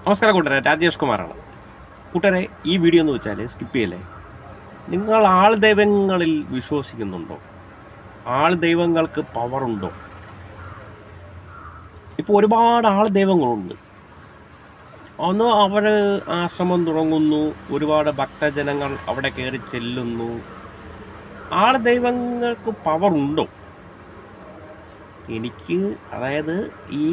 നമസ്കാരം കൂട്ടരെ, രാജേഷ് കുമാറാണ്. കൂട്ടരെ, ഈ വീഡിയോ എന്ന് വെച്ചാൽ സ്കിപ്പ് ചെയ്യല്ലേ. നിങ്ങൾ ആൾ ദൈവങ്ങളിൽ വിശ്വസിക്കുന്നുണ്ടോ? ആൾ ദൈവങ്ങൾക്ക് പവറുണ്ടോ? ഇപ്പോൾ ഒരുപാട് ആൾ ദൈവങ്ങളുണ്ട്. ഒന്ന് അവർ ആശ്രമം തുടങ്ങുന്നു, ഒരുപാട് ഭക്തജനങ്ങൾ അവിടെ കയറി ചെല്ലുന്നു. ആൾ ദൈവങ്ങൾക്ക് പവറുണ്ടോ? എനിക്ക് അതായത് ഈ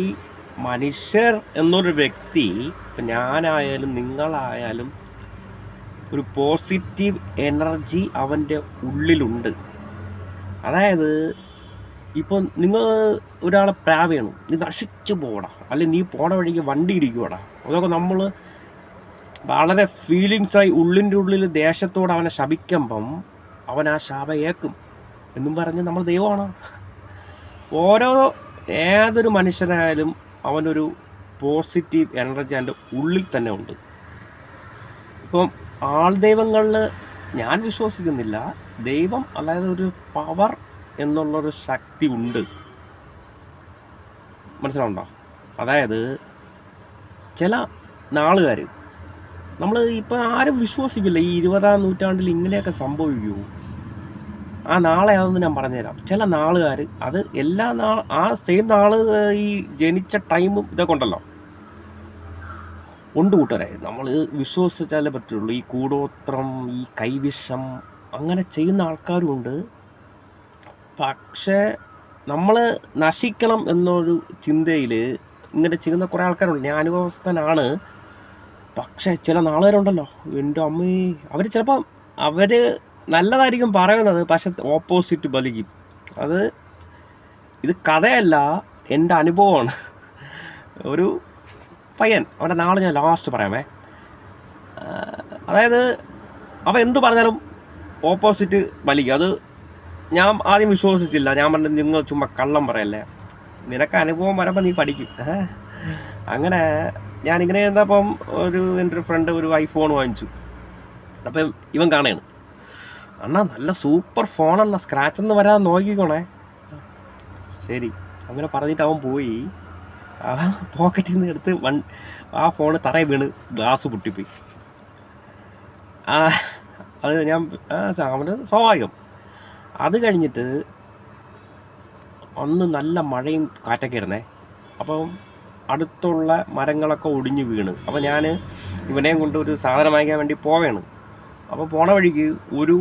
മനുഷ്യർ എന്നൊരു വ്യക്തി, ഇപ്പം ഞാനായാലും നിങ്ങളായാലും ഒരു പോസിറ്റീവ് എനർജി അവൻ്റെ ഉള്ളിലുണ്ട്. അതായത് ഇപ്പം നിങ്ങൾ ഒരാളെ പ്രാവേണം, നീ നശിച്ചു പോടാ, അല്ലെങ്കിൽ നീ പോണ വഴിക്ക് വണ്ടി ഇടിക്കുവാടാ, അതൊക്കെ നമ്മൾ വളരെ ഫീലിങ്സായി ഉള്ളിൻ്റെ ഉള്ളിൽ ദേശത്തോടെ അവനെ ശപിക്കുമ്പം അവൻ ആ ശാപം ഏക്കും എന്നും പറഞ്ഞ് നമ്മൾ ദൈവമാണ്. ഏതൊരു മനുഷ്യനായാലും അവനൊരു പോസിറ്റീവ് എനർജി എൻ്റെ ഉള്ളിൽ തന്നെ ഉണ്ട്. ഇപ്പം ആൾ ദൈവങ്ങളിൽ ഞാൻ വിശ്വസിക്കുന്നില്ല. ദൈവം അതായത് ഒരു പവർ എന്നുള്ളൊരു ശക്തി ഉണ്ട്, മനസ്സിലാവുണ്ടോ? അതായത് ചില നാളുകാർ, നമ്മൾ ഇപ്പം ആരും വിശ്വസിക്കില്ല ഈ 20-ാം നൂറ്റാണ്ടിൽ ഇങ്ങനെയൊക്കെ സംഭവിക്കൂ. ആ നാളെ അതൊന്നും ഞാൻ പറഞ്ഞുതരാം. ചില നാളുകാർ, അത് എല്ലാ ആ സെയിം നാൾ ഈ ജനിച്ച ടൈമും ഇതൊക്കെ ഉണ്ടല്ലോ, ഉണ്ട് കൂട്ടരെ. നമ്മൾ വിശ്വസിച്ചാലേ പറ്റുള്ളൂ. ഈ കൂടോത്രം, ഈ കൈവിഷം, അങ്ങനെ ചെയ്യുന്ന ആൾക്കാരുമുണ്ട്. പക്ഷേ നമ്മൾ നശിക്കണം എന്നൊരു ചിന്തയിൽ ഇങ്ങനെ ചെയ്യുന്ന കുറേ ആൾക്കാരുണ്ട്. ഞാൻ അനുഭവസ്ഥനാണ്. പക്ഷേ ചില നാളുകാരുണ്ടല്ലോ, എൻ്റെ അമ്മേ, അവർ ചിലപ്പം അവർ നല്ലതായിരിക്കും പറയുന്നത്, പക്ഷെ ഓപ്പോസിറ്റ് ബലിക്കും. ഇത് കഥയല്ല, എൻ്റെ അനുഭവമാണ്. ഒരു പയ്യൻ, അവൻ്റെ നാളെ ഞാൻ ലാസ്റ്റ് പറയാമേ. അതായത് അവൻ എന്ത് പറഞ്ഞാലും ഓപ്പോസിറ്റ് ബലിക്കും. അത് ഞാൻ ആദ്യം വിശ്വസിച്ചില്ല. ഞാൻ പറഞ്ഞത് നിങ്ങൾ ചുമ്മാ കള്ളം പറയല്ലേ, നിനക്ക് അനുഭവം വരുമ്പോൾ നീ പഠിക്കും. അങ്ങനെ ഞാനിങ്ങനെ എന്താപ്പം എൻ്റെ ഒരു ഫ്രണ്ട് ഒരു ഐഫോൺ വാങ്ങിച്ചു. അപ്പം ഇവൻ കാണുകയാണ്, അണ്ണാ നല്ല സൂപ്പർ ഫോണല്ല, സ്ക്രാച്ചൊന്നും വരാതെ നോക്കിക്കോണേ. ശരി, അങ്ങനെ പറഞ്ഞിട്ട് അവൻ പോയി. ആ പോക്കറ്റിൽ നിന്ന് എടുത്ത് ആ ഫോണ് തറയിൽ വീണ് ഗ്ലാസ് പൊട്ടിപ്പോയി. അത് ഞാൻ അവന് സ്വാഭാവികം. അത് കഴിഞ്ഞിട്ട് അന്ന് നല്ല മഴയും കാറ്റൊക്കെ ഇരുന്നേ. അപ്പം അടുത്തുള്ള മരങ്ങളൊക്കെ ഒടിഞ്ഞു വീണ്. അപ്പോൾ ഞാൻ ഇവനെയും കൊണ്ട് ഒരു സാധനം വാങ്ങിക്കാൻ വേണ്ടി പോവുകയാണ്. അപ്പോൾ പോണ വഴിക്ക് ഒരു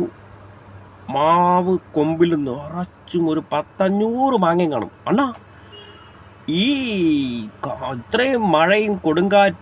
മാവ് കൊമ്പിൽ നിറച്ചും ഒരു 10-500 മാങ്ങയും കാണും. അണ്ണാ, ഈ ഇത്രയും മഴയും കൊടുങ്കാറ്റും